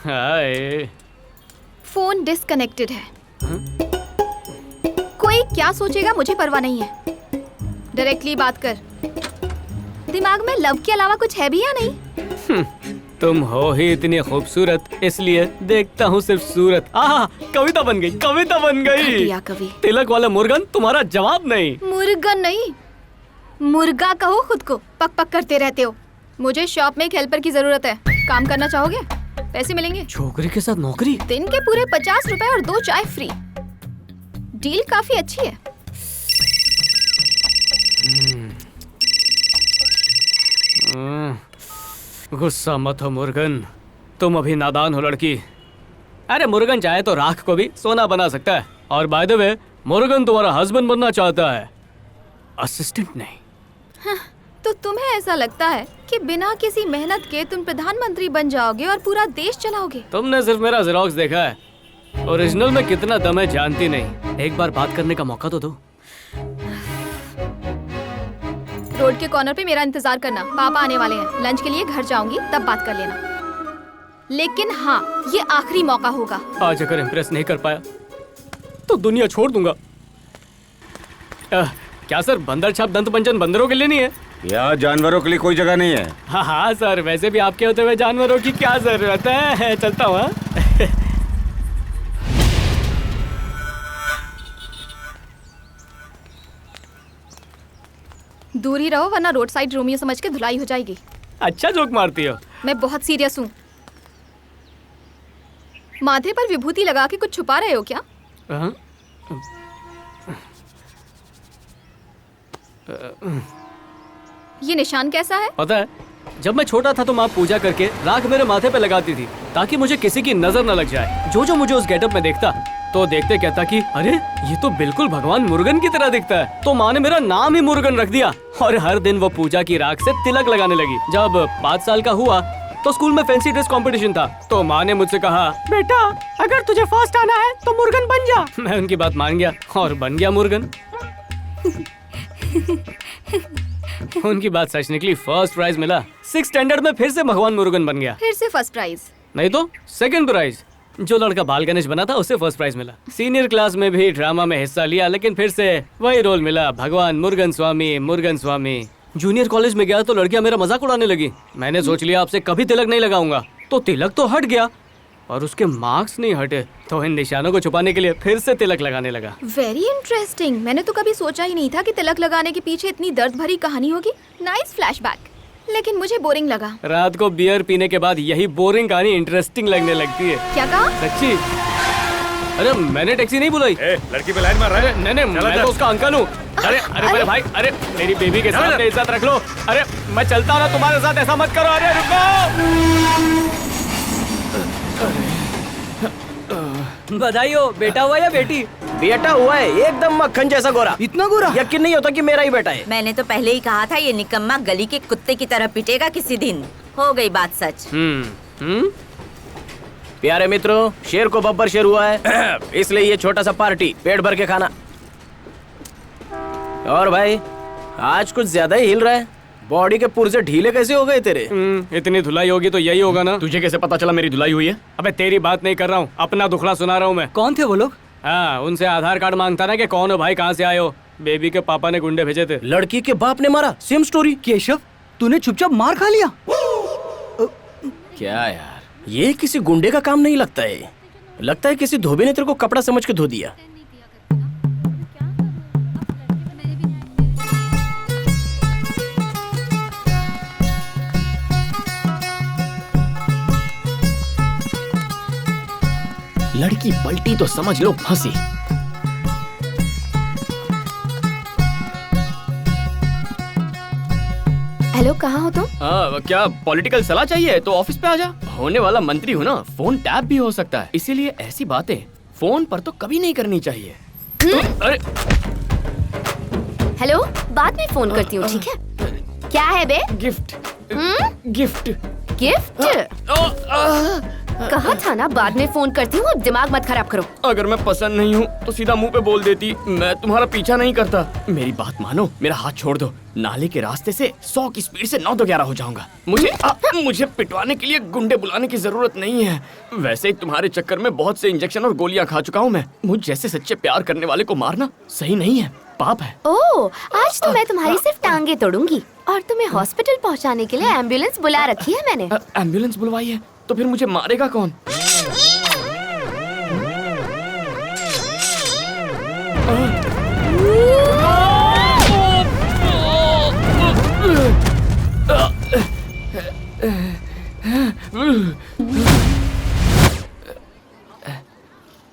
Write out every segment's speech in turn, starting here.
हाय। Phone disconnected है। कोई क्या सोचेगा मुझे परवाह नहीं है। डायरेक्टली बात कर। दिमाग में लव के अलावा कुछ है भी या नहीं? तुम हो ही इतनी खूबसूरत, इसलिए देखता हूँ सिर्फ सूरत। कविता बन गई, कविता बन गई। घटिया कवि। तिलक वाला मुर्गन तुम्हारा जवाब नहीं। मुर्गन नहीं, मुर्गा कहो खुद को। पक पक करते रहते हो। मुझे शॉप में एक हेल्पर की जरूरत है। काम करना चाहोगे? पैसे मिलेंगे। छोकरी के साथ नौकरी? दिन के पूरे 50 रुपए और 2 चाय फ्री। डील काफी अच्छी है। गुस्सा मत हो मुर्गन, तुम अभी नादान हो लड़की। अरे मुर्गन चाहे तो राख को भी सोना बना सकता है। और बाय द वे, मुर्गन तुम्हारा हस्बैंड बनना चाहता है, असिस्टेंट नहीं। हाँ, तो तुम्हें ऐसा लगता है कि बिना किसी मेहनत के तुम प्रधानमंत्री बन जाओगे और पूरा देश चलाओगे? तुमने सिर्फ मेरा जेरोक्स देखा है, ओरिजिनल में कितना दम है जानती नहीं। एक बार बात करने का मौका तो दो। रोड के कॉर्नर पे मेरा इंतजार करना, पापा आने वाले हैं। लंच के लिए घर जाऊंगी, तब बात कर लेना। लेकिन हाँ, ये आखिरी मौका होगा। आज अगर इम्प्रेस नहीं कर पाया तो दुनिया छोड़ दूंगा। क्या सर, बंदर छाप दंत पंचन बंदरों के लिए नहीं है? यहाँ जानवरों के लिए कोई जगह नहीं है। हाँ सर, वैसे भी आपके होते हुए जानवरों की क्या जरूरत है। चलता हूँ। दूर ही रहो, वरना रोड साइड रोमियो समझ के धुलाई हो जाएगी। अच्छा जोक मारती हो। मैं बहुत सीरियस हूँ। माथे पर विभूति लगा के कुछ छुपा रहे हो क्या? ये निशान कैसा है? पता है, जब मैं छोटा था तो माँ पूजा करके राख मेरे माथे पे लगाती थी ताकि मुझे किसी की नजर न लग जाए। जो मुझे उस गेटअप में देखता तो देखते कहता कि अरे ये तो बिल्कुल भगवान मुर्गन की तरह दिखता है। तो माँ ने मेरा नाम ही मुर्गन रख दिया और हर दिन वो पूजा की राख से तिलक लगाने लगी। जब 5 साल का हुआ तो स्कूल में फैंसी ड्रेस कंपटीशन था, तो माँ ने मुझसे कहा, बेटा अगर तुझे फर्स्ट आना है तो मुर्गन बन जा। मैं उनकी बात मान गया और बन गया मुर्गन। उनकी बात सच निकली, फर्स्ट प्राइज मिला। 6th स्टैंडर्ड में फिर से भगवान मुर्गन बन गया। फिर से फर्स्ट प्राइज? नहीं तो सेकंड प्राइज। जो लड़का बाल गणेश बना था उसे फर्स्ट प्राइज मिला। सीनियर क्लास में भी ड्रामा में हिस्सा लिया, लेकिन फिर से वही रोल मिला, भगवान मुर्गन स्वामी मुर्गन स्वामी। जूनियर कॉलेज में गया तो लड़कियां मेरा मजाक उड़ाने लगी। मैंने सोच लिया आपसे कभी तिलक नहीं लगाऊंगा, तो तिलक तो हट गया और उसके मार्क्स नहीं हटे, तो इन निशानों को छुपाने के लिए फिर से तिलक लगाने लगा। Very interesting. मैंने तो कभी सोचा ही नहीं था कि तिलक लगाने के पीछे इतनी दर्द भरी कहानी होगी। नाइस फ्लैशबैक, लेकिन मुझे बोरिंग लगा। रात को बियर पीने के बाद यही बोरिंग कहानी इंटरेस्टिंग लगने लगती है। क्या कहा? सच्ची। अरे मैंने टैक्सी नहीं बुलाई। लड़की पे लाइन मार रहा है। नहीं, मैं तो उसका अंकल हूँ। अरे मेरे भाई, अरे मेरी बेबी के सामने इज्जत रख लो। अरे मैं चलता हूँ ना, तुम्हारे साथ ऐसा मत करो। अरे रुको। बधाई हो। बेटा हुआ या बेटी? बेटा हुआ है, एकदम मक्खन जैसा गोरा। इतना गोरा? यकीन नहीं होता कि मेरा ही बेटा है। मैंने तो पहले ही कहा था ये निकम्मा गली के कुत्ते की तरह पिटेगा किसी दिन। हो गई बात सच। प्यारे मित्रों, शेर को बब्बर शेर हुआ है, इसलिए ये छोटा सा पार्टी, पेट भर के खाना। और भाई आज कुछ ज्यादा ही हिल रहा है। बॉडी के पुर्जे ढीले कैसे हो गए तेरे? इतनी धुलाई होगी तो यही होगा ना। तुझे कैसे पता चला मेरी धुलाई हुई है? अबे तेरी बात नहीं कर रहा हूँ, अपना दुखड़ा सुना रहा हूँ मैं। कौन थे वो लोग? हाँ, उनसे आधार कार्ड मांगता ना कि कौन हो भाई, कहाँ से आए हो। बेबी के पापा ने गुंडे भेजे थे। लड़की के बाप ने मारा, सेम स्टोरी। केशव, तूने चुपचाप मार खा लिया? क्या यार, ये किसी गुंडे का काम नहीं लगता है। लगता है किसी धोबी ने तेरे को कपड़ा समझ के धो दिया। लड़की पलटी तो समझ लो फंसी। हेलो, कहाँ हो तुम? क्या पॉलिटिकल सलाह चाहिए तो ऑफिस पे आ जा। होने वाला मंत्री हूँ ना, फोन टैप भी हो सकता है, इसीलिए ऐसी बातें फोन पर तो कभी नहीं करनी चाहिए। अरे हेलो, बाद में फोन करती हूँ, ठीक है? क्या है बे? गिफ्ट। गिफ्ट। गिफ्ट? कहा था ना बाद में फोन करती हूँ, अब दिमाग मत खराब करो। अगर मैं पसंद नहीं हूँ तो सीधा मुंह पे बोल देती, मैं तुम्हारा पीछा नहीं करता। मेरी बात मानो, मेरा हाथ छोड़ दो। नाले के रास्ते से 100 की स्पीड से 9 तो 11 हो जाऊंगा। मुझे पिटवाने के लिए गुंडे बुलाने की जरूरत नहीं है। वैसे ही तुम्हारे चक्कर में बहुत से इंजेक्शन और गोलियां खा चुका हूँ मैं। मुझ जैसे सच्चे प्यार करने वाले को मारना सही नहीं है, पाप है। ओह, आज तो मैं तुम्हारी सिर्फ टांगे तोड़ूंगी और तुम्हें हॉस्पिटल पहुंचाने के लिए एम्बुलेंस बुला रखी है मैंने। एम्बुलेंस बुलवाई है तो फिर मुझे मारेगा कौन?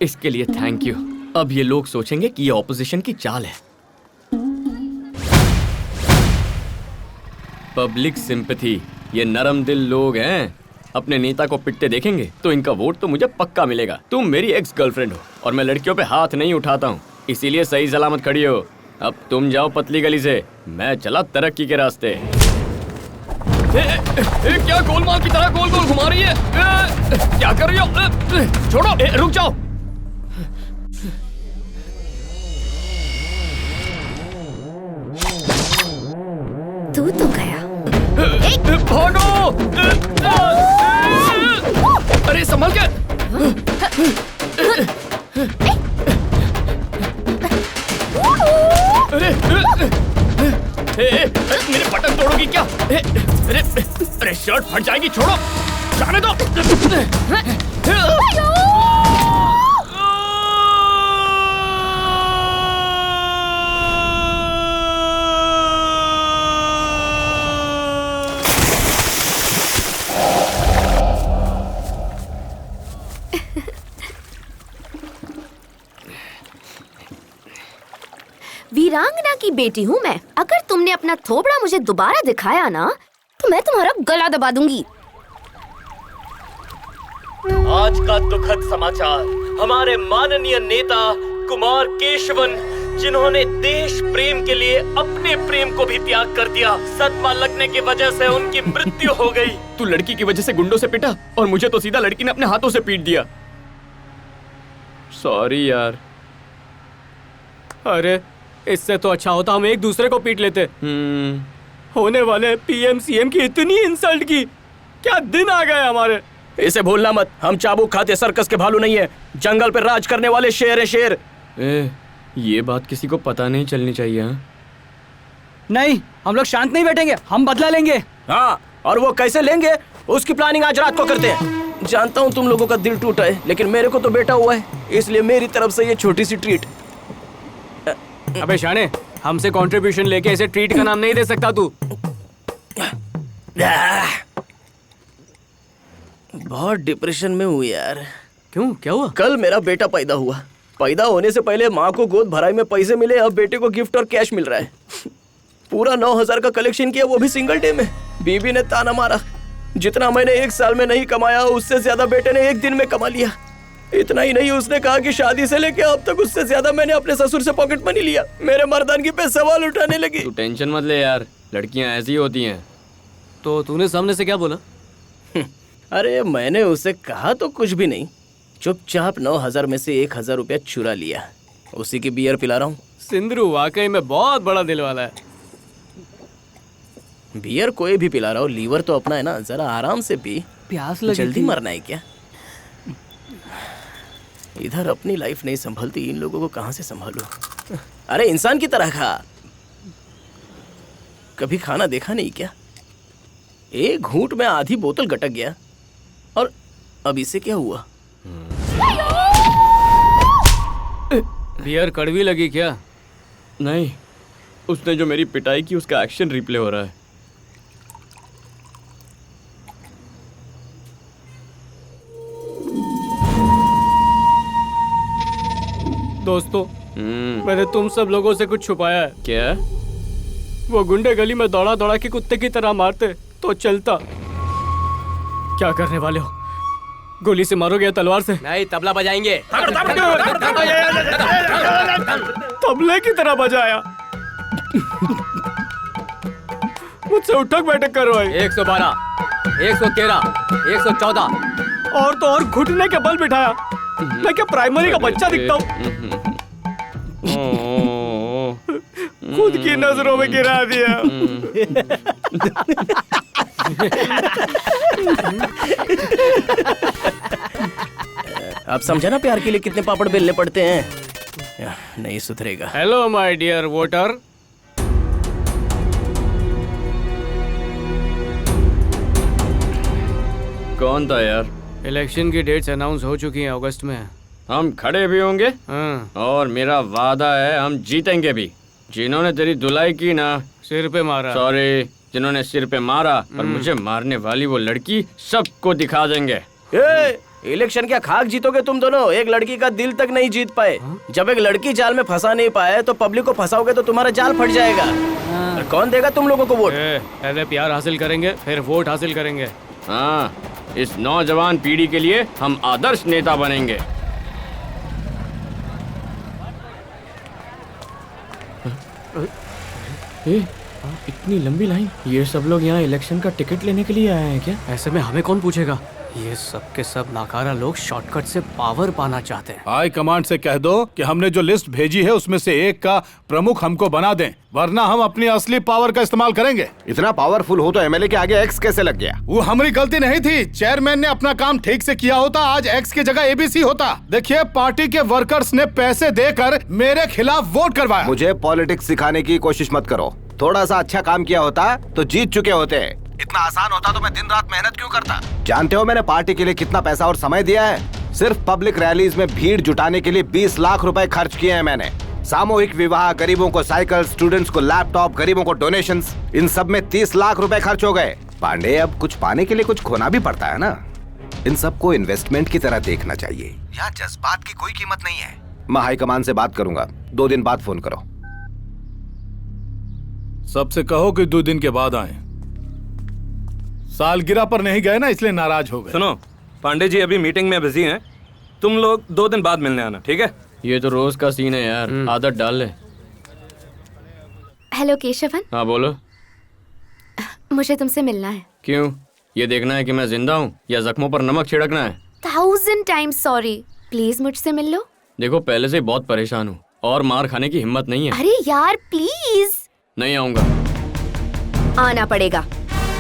इसके लिए थैंक यू। अब ये लोग सोचेंगे कि ये ऑपोजिशन की चाल है। पब्लिक सिंपैथी, ये नरम दिल लोग हैं। अपने नेता को पिटते देखेंगे तो इनका वोट तो मुझे पक्का मिलेगा। तुम मेरी एक्स गर्लफ्रेंड हो और मैं लड़कियों पे हाथ नहीं उठाता हूँ, इसीलिए सही सलामत खड़ी हो। अब तुम जाओ पतली गली से, मैं चला तरक्की के रास्ते। क्या गोलमाल की तरह गोल गोल घुमा रही है? क्या कर रही हो? छोड़ो, रुक जाओ। तू तो गया। भागो! अरे संभल के! मेरे बटन तोड़ोगी क्या? अरे शर्ट फट जाएगी, छोड़ो, जाने दो। वीरांगना की बेटी हूँ मैं। अगर तुमने अपना थोबड़ा मुझे दोबारा दिखाया ना तो मैं तुम्हारा गला दबा दूंगी। आज का दुखद समाचार हमारे माननीय नेता कुमार केशवन, जिन्होंने देश प्रेम के लिए अपने प्रेम को भी त्याग कर दिया, सदमा लगने की वजह से उनकी मृत्यु हो गई। तू लड़की की वजह से गुंडों से पिटा और मुझे तो सीधा लड़की ने अपने हाथों से पीट दिया। सॉरी यार। अरे इससे तो अच्छा होता हम एक दूसरे को पीट लेते। होने वाले पीएम सीएम की इतनी इंसल्ट की, क्या दिन आ गए हमारे। इसे भूलना मत, हम चाबुक खाते सर्कस के भालू नहीं है, जंगल पे राज करने वाले शेर है, शेर। ये बात किसी को पता नहीं चलनी चाहिए। हाँ? नहीं, हम लोग शांत नहीं बैठेंगे, हम बदला लेंगे। हाँ, और वो कैसे लेंगे उसकी प्लानिंग आज रात को करते हैं। जानता हूँ तुम लोगों का दिल टूटा है, लेकिन मेरे को तो बेटा हुआ है, इसलिए मेरी तरफ से ये छोटी सी ट्रीट। अबे शाने, हमसे कंट्रीब्यूशन लेके इसे ट्रीट का नाम नहीं दे सकता तू। बहुत डिप्रेशन में हूँ यार। क्यों, क्या हुआ? कल मेरा बेटा पैदा हुआ। पैदा होने से पहले माँ को गोद भराई में पैसे मिले, अब बेटे को गिफ्ट और कैश मिल रहा है। पूरा 9,000 का कलेक्शन किया, वो भी सिंगल डे में। बीवी ने ताना मारा, जितना मैंने 1 साल में नहीं कमाया उससे ज्यादा बेटे ने 1 दिन में कमा लिया। इतना ही नहीं, उसने कहा कि शादी से लेके अब तक उससे ज्यादा मैंने अपने ससुर से पॉकेट मनी लिया। मेरे मर्दानगी पे सवाल उठाने लगी। तू टेंशन मत ले यार, लड़कियां ऐसी होती हैं। तो तूने सामने से क्या बोला? अरे मैंने उसे कहा तो कुछ भी नहीं, चुपचाप 9,000 में से 1,000 रुपया चुरा लिया। उसी की बियर पिला रहा हूँ। सिंदरू वाकई में बहुत बड़ा दिल वाला है। बियर कोई भी पिला रहा हो, लीवर तो अपना है ना, जरा आराम से पी। प्यास लगी जल्दी थी। मरना है क्या? इधर अपनी लाइफ नहीं संभलती, इन लोगों को कहाँ से संभालूं? अरे इंसान की तरह खा। कभी खाना देखा नहीं क्या? एक घूंट में आधी बोतल गटक गया और अब इसे क्या हुआ? बियर कड़वी लगी क्या? नहीं, उसने जो मेरी पिटाई की उसका एक्शन रिप्ले हो रहा है। दोस्तों, मैंने तुम सब लोगों से कुछ छुपाया है। क्या? वो गुंडे गली में दौड़ा दौड़ा के कुत्ते की तरह मारते तो चलता। क्या करने वाले हो? गोली से मारोगे या तलवार से? नहीं, तबला बजाएंगे। तबले की तरह बजाया। मुझसे उठक बैठक कर रहे हो। 112, 113, 114 और तो और घुटने के बल बिठाया। मैं क्या प्राइमरी का बच्चा दिखता हूँ? खुद की नजरों में गिरा दिया। अब समझा ना प्यार के लिए कितने पापड़ बेलने पड़ते हैं। नहीं सुधरेगा। Hello my dear voter. कौन था यार? इलेक्शन की डेट्स अनाउंस हो चुकी हैं, अगस्त में। हम खड़े भी होंगे हाँ, और मेरा वादा है हम जीतेंगे भी। जिन्होंने तेरी धुलाई की ना, सिर पे मारा। सॉरी, जिन्होंने सिर पे मारा और मुझे मारने वाली वो लड़की, सबको दिखा देंगे। इलेक्शन क्या खाक जीतोगे तुम दोनों? एक लड़की का दिल तक नहीं जीत पाए। जब एक लड़की जाल में फंसा नहीं पाए तो पब्लिक को फंसाओगे तो तुम्हारा जाल फट जाएगा। और कौन देगा तुम लोगों को वोट? पहले प्यार हासिल करेंगे, फिर वोट हासिल करेंगे। हाँ, इस नौजवान पीढ़ी के लिए हम आदर्श नेता बनेंगे। इतनी लंबी लाइन। ये सब लोग यहाँ इलेक्शन का टिकट लेने के लिए आए हैं क्या? ऐसे में हमें कौन पूछेगा? ये सब के सब नाकारा लोग शॉर्टकट से पावर पाना चाहते हैं। हाई कमांड से कह दो कि हमने जो लिस्ट भेजी है उसमें से एक का प्रमुख हमको बना दें, वरना हम अपनी असली पावर का इस्तेमाल करेंगे। इतना पावरफुल हो तो एमएलए के आगे एक्स कैसे लग गया? वो हमारी गलती नहीं थी। चेयरमैन ने अपना काम ठीक से किया होता, आज एक्स की जगह एबीसी होता। देखिए, पार्टी के वर्कर्स ने पैसे देकर मेरे खिलाफ वोट करवाया। मुझे पॉलिटिक्स सिखाने की कोशिश मत करो। थोड़ा सा अच्छा काम किया होता तो जीत चुके होते। इतना आसान होता तो मैं दिन रात मेहनत क्यों करता? जानते हो मैंने पार्टी के लिए कितना पैसा और समय दिया है? सिर्फ पब्लिक रैलीज में भीड़ जुटाने के लिए 20 लाख रुपए खर्च किए हैं मैंने। सामूहिक विवाह, गरीबों को साइकिल, स्टूडेंट्स को लैपटॉप, गरीबों को डोनेशंस, इन सब में 30 लाख रुपए खर्च हो गए। पांडे, अब कुछ पाने के लिए कुछ खोना भी पड़ता है ना। इन सबको इन्वेस्टमेंट की तरह देखना चाहिए। यहाँ जज्बात की कोई कीमत नहीं है। मैं हाईकमान से बात करूंगा, 2 दिन बाद फोन करो। सबसे कहो कि 2 दिन के बाद आए। सालगिरह पर नहीं गए ना, इसलिए नाराज हो गए। सुनो, पांडे जी अभी मीटिंग में बिजी हैं। तुम लोग 2 दिन बाद मिलने आना, ठीक है? ये तो रोज का सीन है यार, आदत डाल ले। हेलो केशवन। हाँ बोलो। मुझे तुमसे मिलना है। क्यों? ये देखना है कि मैं जिंदा हूँ या जख्मों पर नमक छिड़कना है? 1000 टाइम्स सॉरी। प्लीज मुझसे मिल लो। देखो, पहले से ही बहुत परेशान हूँ और मार खाने की हिम्मत नहीं है। अरे यार प्लीज। नहीं आऊंगा। आना पड़ेगा।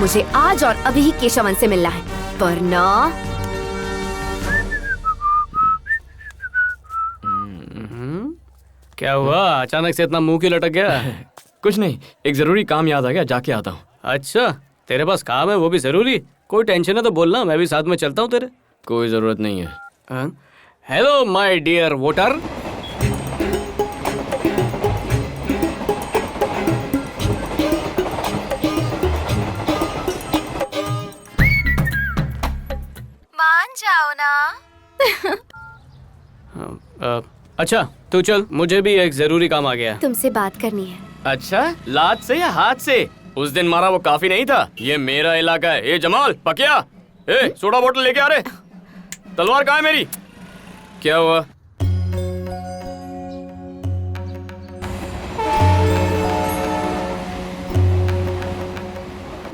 मुझे आज और अभी ही केशवन से मिलना है, वरना क्या हुआ? अचानक से इतना मुंह क्यों लटक गया? कुछ नहीं, एक जरूरी काम याद आ गया, जाके आता हूँ। अच्छा, तेरे पास काम है, वो भी जरूरी? कोई टेंशन है तो बोलना, मैं भी साथ में चलता हूँ तेरे। कोई जरूरत नहीं है। Hello my dear voter. मान जाओ ना। अच्छा तू चल, मुझे भी एक जरूरी काम आ गया है। तुमसे बात करनी है। अच्छा, लात से या हाथ से? उस दिन मारा वो काफी नहीं था, ये मेरा इलाका है। ए जमाल, पकिया, ए सोडा बोतल लेके आ रहे। तलवार कहाँ है मेरी? क्या हुआ?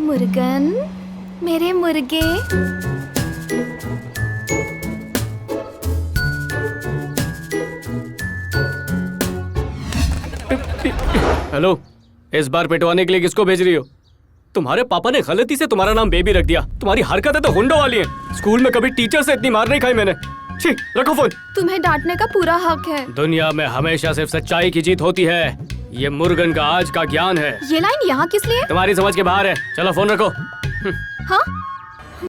मुर्गन, मेरे मुर्गे। हेलो, इस बार पिटवाने के लिए किसको भेज रही हो? तुम्हारे पापा ने गलती से तुम्हारा नाम बेबी रख दिया। तुम्हारी हरकतें तो हुंडो वाली हैं। स्कूल में कभी टीचर से इतनी मार नहीं खाई मैंने। छी, रखो फोन। तुम्हें डांटने का पूरा हक है। दुनिया में हमेशा सिर्फ सच्चाई की जीत होती है। ये मुर्गन का आज का ज्ञान है। ये लाइन यहाँ किस लिए? तुम्हारी समझ के बाहर है। चलो फोन रखो। हाँ,